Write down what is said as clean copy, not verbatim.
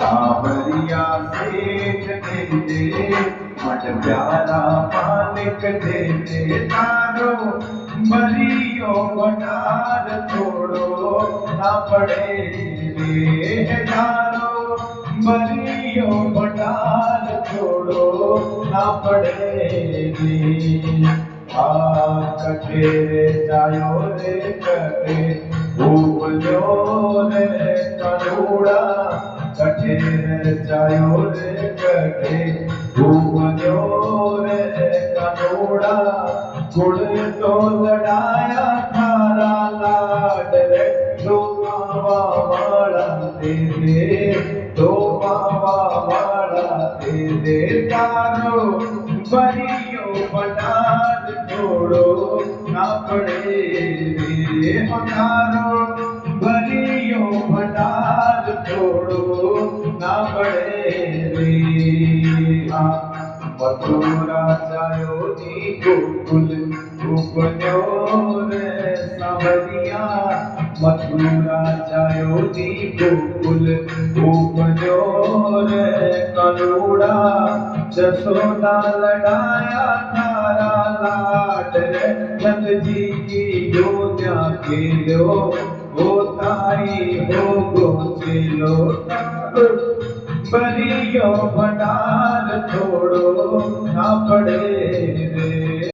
सावरिया सेठ दे मट प्यारा मालिक दे तारो बरियो भंडार थोड़ो ना पड़े रे तारो बरियो भंडार थोड़ो ना पड़े रे कटे जायो रे कटे उपजो रे करोड़ा कटे जायो रे कटे उपजो रे करोड़ा गुड़ तो लड़ाया थारा लाड रे दो मावा वाला तेरे दो मावा वाला तेरे तारो बरियो भंडार छोड़ो ना पड़े रे तारो बरियो भंडार छोड़ो ना पड़े रे मथुरा जायो नी गोकुल उपन्यो रे सावरिया मथुरा जायो नी गोकुल उपन्यो रे करोड़ा जसोदा लड़ाया थारा लाड रे नंद जी की योजना के लो होताई हो गोचेलो बरियो भंडार छोड़ो ना पड़े रे